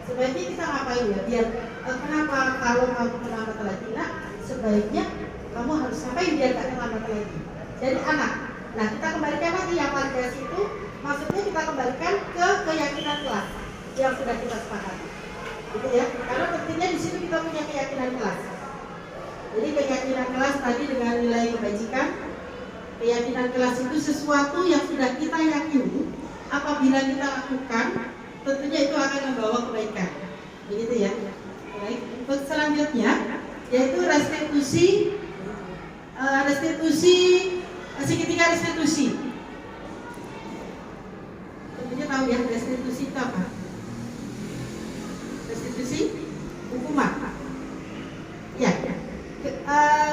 Sebaiknya kita ngapain ya? Biar kenapa kalau kamu terlambat lagi? Nah, sebaiknya kamu harus ngapain biar gak terlambat lagi? Jadi anak. Nah, kita kembalikan lagi yang validasi itu, maksudnya kita kembalikan ke keyakinan kelas yang sudah kita sepakati. Gitu ya. Karena pentingnya di situ kita punya keyakinan kelas. Jadi keyakinan kelas tadi dengan nilai kebajikan. Keyakinan kelas itu sesuatu yang sudah kita yakini apabila kita lakukan, tentunya itu akan membawa kebaikan. Begitu ya. Baik, untuk selanjutnya yaitu restitusi segitiga restitusi. Tentunya tahu ya restitusi itu apa? Restitusi hukuman. Ya,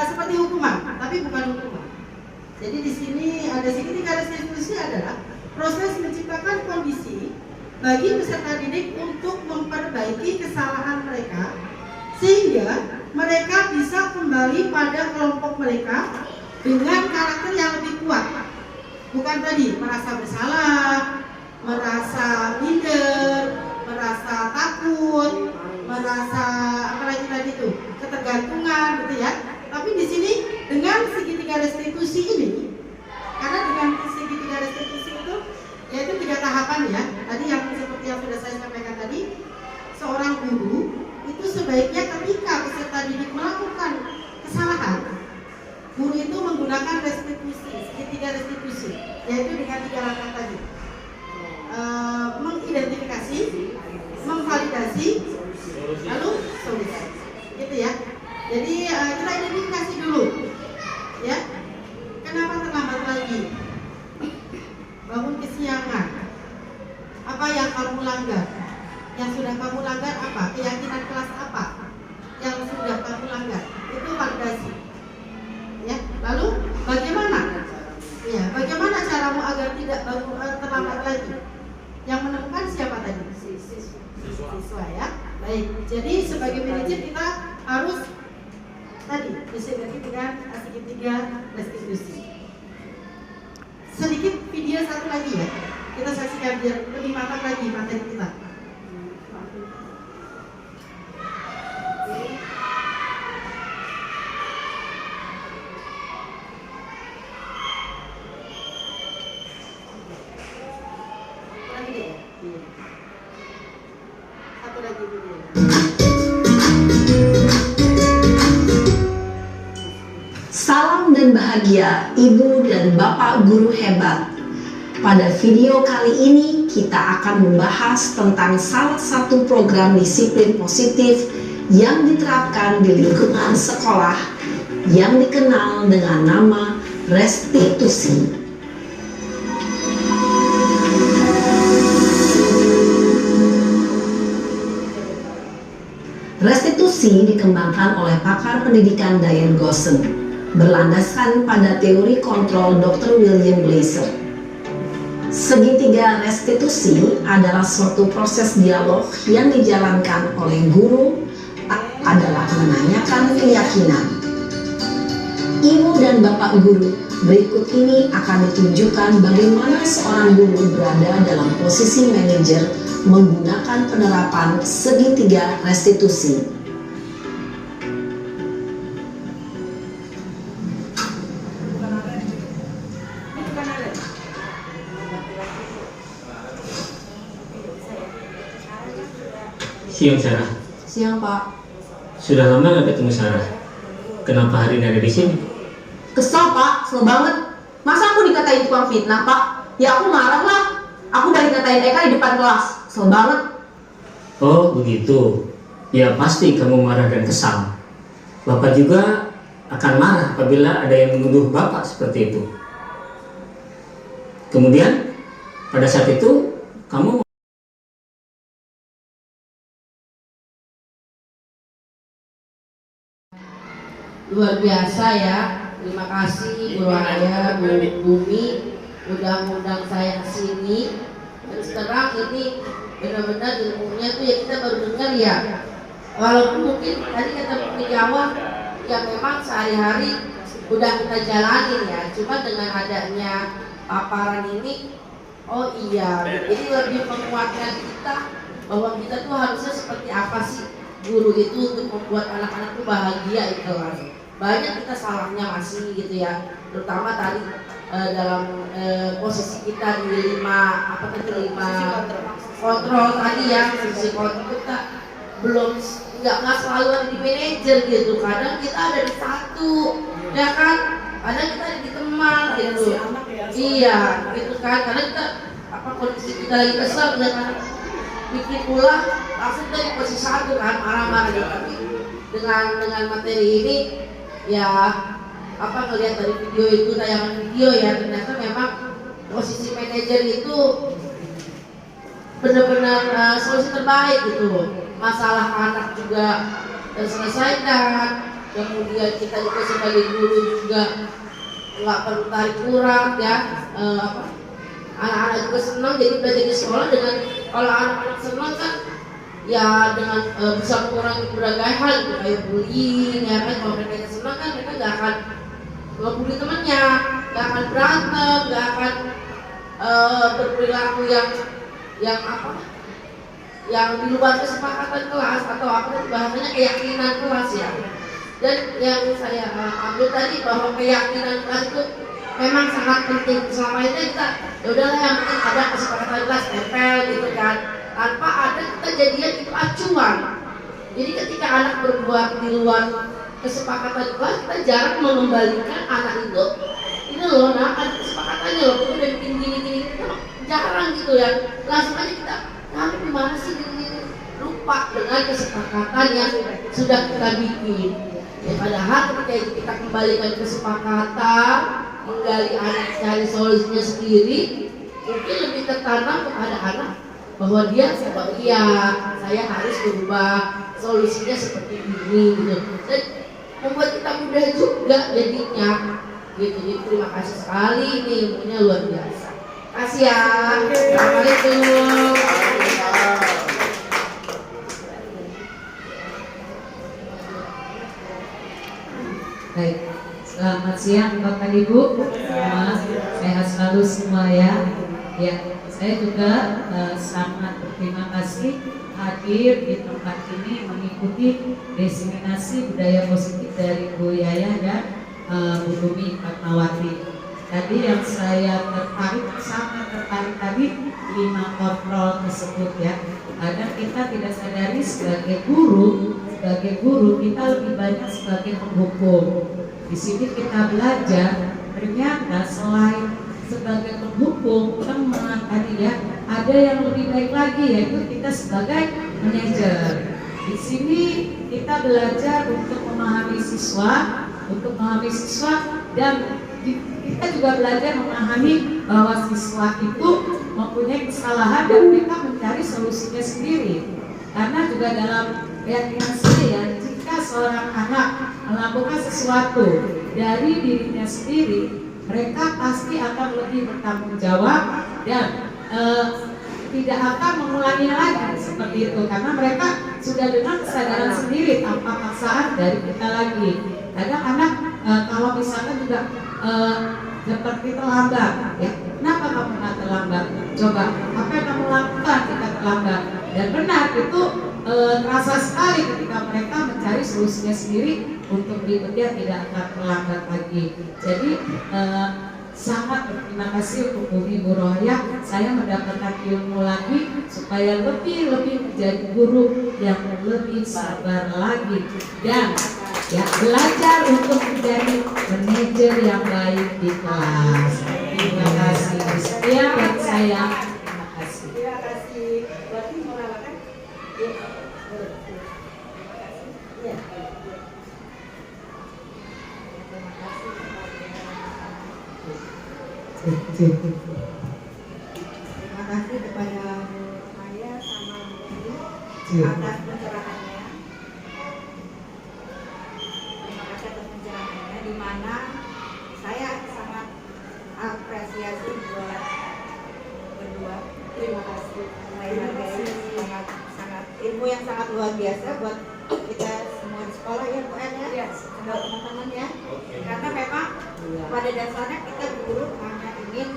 seperti hukuman, tapi bukan hukuman. Jadi di sini ada segitiga restitusi adalah proses menciptakan kondisi bagi peserta didik untuk memperbaiki kesalahan mereka sehingga mereka bisa kembali pada kelompok mereka dengan karakter yang lebih kuat. Bukan tadi merasa bersalah, merasa minder, merasa takut, merasa apalagi tadi itu ketergantungan gitu ya. Tapi di sini dengan segitiga restitusi ini, karena dengan segitiga restitusi itu yaitu 3 tahapan ya. Tadi yang seperti yang sudah saya sampaikan tadi, seorang guru itu sebaiknya ketika peserta didik melakukan kesalahan, guru itu menggunakan restitusi, segitiga restitusi, yaitu dengan 3 langkah tadi. Mengidentifikasi, memvalidasi, lalu solusi. Gitu ya. Jadi kita identifikasi dulu, ya. Kenapa terlambat lagi? Bangun kesiangan. Apa yang kamu langgar? Yang sudah kamu langgar apa? Keyakinan kelas apa? Yang sudah kamu langgar? Itu validasi. Ya. Lalu bagaimana? Ya, bagaimana caramu agar tidak terlambat lagi? Yang menemukan siapa tadi? Siswa ya. Baik. Jadi sebagai manajer kita harus tadi disesuaikan dengan segitiga restitusi. Sedikit video satu lagi ya, kita saksikan biar lebih matang lagi materi kita. Lagi deh. Satu lagi video. Salam dan bahagia Ibu dan Bapak guru hebat. Pada video kali ini kita akan membahas tentang salah satu program disiplin positif yang diterapkan di lingkungan sekolah yang dikenal dengan nama restitusi. Restitusi dikembangkan oleh pakar pendidikan Diane Gossen. berlandaskan pada teori kontrol Dr. William Glasser. Segitiga restitusi adalah suatu proses dialog yang dijalankan oleh guru adalah menanyakan keyakinan. Ibu dan bapak guru, berikut ini akan ditunjukkan bagaimana seorang guru berada dalam posisi manajer menggunakan penerapan segitiga restitusi. Siang Sarah. Siang Pak. Sudah lama nggak ketemu Sarah. Kenapa hari ini ada di sini? Kesel Pak, kesel banget. Masa aku dikatain tukang fitnah Pak? Ya aku marah lah. Aku udah dikatain Eka di depan kelas. Kesel banget. Oh begitu. Ya pasti kamu marah dan kesal. Bapak juga akan marah apabila ada yang menuduh Bapak seperti itu. Kemudian pada saat itu kamu luar biasa ya. Terima kasih Bu Raya, Bu Bumi udah ngundang saya ke sini. Terus terang ini benar-benar ilmunya tuh ya kita baru dengar ya. Walaupun mungkin tadi kata Bu Jawa ya memang sehari-hari udah kita jalanin ya. Cuma dengan adanya paparan ini, oh iya, jadi lebih menguatkan kita bahwa kita tuh harusnya seperti apa sih guru itu untuk membuat anak-anak tuh bahagia itu kan. Banyak kita salahnya masih gitu ya, terutama tadi dalam posisi kita di lima kontrol tadi ya, posisi kontrol kita belum nggak selalu ada di manajer gitu, kadang kita ada di satu ya kan, kadang kita ada di teman gitu, iya gitu kan, karena kita kondisi kita lagi kesel dengan bikin pula langsung dari posisi satu kan marah-marah gitu. Tapi dengan materi ini ya ngelihat dari video itu, tayangan video ya, ternyata memang posisi manajer itu benar-benar solusi terbaik gitu. Masalah anak juga terselesaikan, kemudian kita juga sebagai guru juga nggak perlu tarik kurang ya, anak-anak juga senang jadi belajar di sekolah. Dengan kalau anak-anak senang kan ya dengan bisa mengurangi berbagai hal gitu, kayak bullying ya kan. Kalau mereka senang kan mereka nggak akan ngebully temannya, nggak akan berantem, nggak akan berperilaku yang di luar kesepakatan kelas atau bahasanya keyakinan kelas ya. Dan yang saya ambil tadi bahwa keyakinan kelas itu memang sangat penting. Selama ini kita yaudahlah yang penting ada kesepakatan kelas tempel gitu kan, tanpa ada kita jadian itu acuan. Jadi ketika anak berbuat di luar kesepakatan kelas, kita jarang mengembalikan anak itu. Ini loh, nah ada kesepakatannya loh, kita udah bikin gini-gini, jarang gitu ya. Langsung aja kita, nah gimana sih gini-gini, lupa dengan kesepakatan yang sudah kita bikin. Ya, padahal ketika itu kita kembalikan kesepakatan, menggali anak cari solusinya sendiri, mungkin lebih tertanam kepada anak bahwa dia iya saya harus berubah, solusinya seperti ini gitu. Dan membuat kita mudah juga jadinya gitu. Jadi terima kasih sekali, ini ilmunya luar biasa. Kasih ya. Assalamualaikum. Baik, selamat siang Bapak Ibu, sehat selalu semua ya. Ya, saya juga sangat berterima kasih hadir di tempat ini mengikuti diseminasi budaya positif dari Bu Yaya dan Bu Bumi Fatmawati. Tadi yang saya sangat tertarik tadi 5 kontrol tersebut ya. Kadang kita tidak sadari sebagai guru kita lebih banyak sebagai penghukum. Di sini kita belajar ternyata selain sebagai penghukum, kita mengatakan ya ada yang lebih baik lagi, yaitu kita sebagai manajer. Di sini kita belajar untuk memahami siswa, dan kita juga belajar memahami bahwa siswa itu mempunyai kesalahan dan mereka mencari solusinya sendiri. Karena juga dalam keyakinan saya, jika seorang anak melakukan sesuatu dari dirinya sendiri, mereka pasti akan lebih bertanggung jawab dan tidak akan mengulangi lagi seperti itu, karena mereka sudah dengan kesadaran sendiri tanpa paksaan dari kita lagi. Kadang anak kalau misalnya juga seperti terlambat, ya, kenapa kamu nggak terlambat? Coba apa yang kamu lakukan ketika terlambat? Dan benar itu terasa sekali ketika mereka mencari solusinya sendiri untuk berikutnya tidak akan terlambat lagi. Jadi sangat berterima kasih untuk Ibu Rohaya. Saya mendapatkan ilmu lagi supaya lebih menjadi guru yang lebih sabar lagi dan ya belajar untuk menjadi manajer yang baik di kelas. Terima kasih. Sekian dari saya. Terima kasih. Terima kasih. Berarti mengalahkan? Iya. Iya. Terima kasih kepada Maya sama Bu atas pencerahannya. Terima kasih atas pencerahannya, di mana saya sangat apresiasi buat berdua. Terima kasih. Saya hargai sangat ilmu yang sangat luar biasa buat kita semua di sekolah ya Bu En ya, buat teman-teman ya. Karena memang pada dasarnya kita guru hanya ingin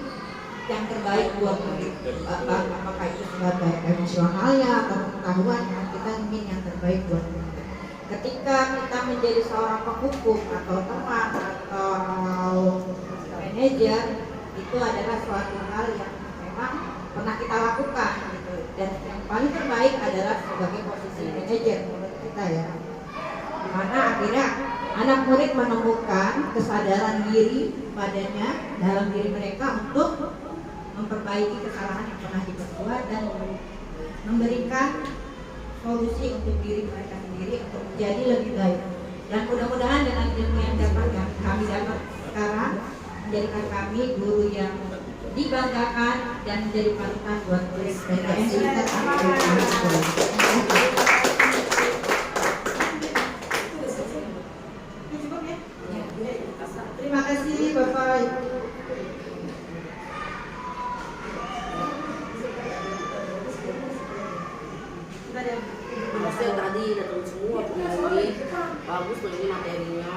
yang terbaik buat murid, apakah itu sebagai emosionalnya atau pengetahuannya, kita ingin yang terbaik buat murid. Ketika kita menjadi seorang penghukum atau teman atau manajer, itu adalah suatu hal yang memang pernah kita lakukan gitu. Dan yang paling terbaik adalah sebagai posisi manajer menurut kita ya, dimana akhirnya anak murid menemukan kesadaran diri padanya dalam diri mereka untuk memperbaiki kesalahan yang pernah diperbuat dan memberikan solusi untuk diri mereka sendiri untuk menjadi lebih baik. Dan mudah-mudahan dengan ilmu yang kami dapat sekarang menjadikan kami guru yang dibanggakan dan menjadi panutan buat murid PTN di sekolah. Terima kasih Bapak Ibu. Saya tadi datang semua ini bagus loh ini materinya.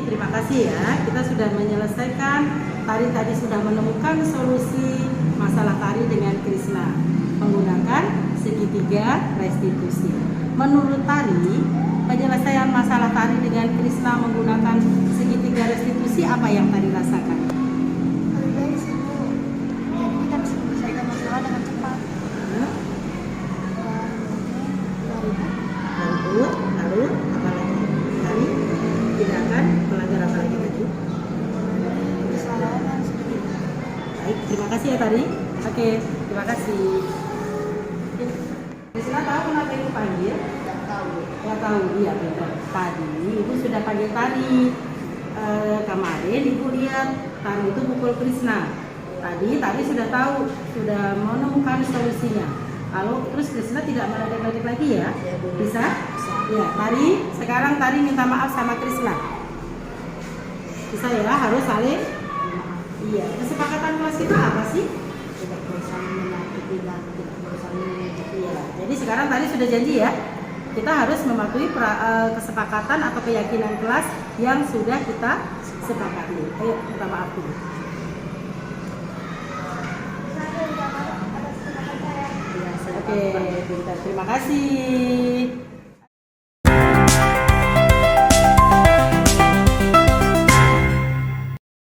Terima kasih ya, kita sudah menyelesaikan tadi sudah menemukan solusi masalah tari dengan Krishna menggunakan segitiga restitusi. Menurut tari, penyelesaian masalah tari dengan Krishna menggunakan segitiga restitusi apa yang tadi rasakan? Jadi kita bisa menyelesaikan masalah dengan cepat. Lalu apa lagi? Tari tidak akan melanggar apa lagi tadi? Kesalahan sedikit. Baik, terima kasih ya Tari. Oke, terima kasih. Krishna tahu kenapa ibu panggil? Nggak tahu, iya benar. Tadi ibu sudah panggil Tari. Kemarin ibu lihat Tari itu pukul Krishna. Tadi sudah tahu, sudah menemukan solusinya. Kalau terus Krishna tidak meledek-ledek lagi ya, bisa? Ya, Tari. Sekarang Tari minta maaf sama Krishna. Bisa ya, harus saling. Iya, kesepakatan kelas kita apa sih? Tidak berusaha menyakiti dan tidak berusaha menyakiti. Iya, jadi sekarang Tari sudah janji ya, kita harus mematuhi kesepakatan atau keyakinan kelas yang sudah kita sepakati. Ayo, minta maaf dulu. Oke, terima kasih.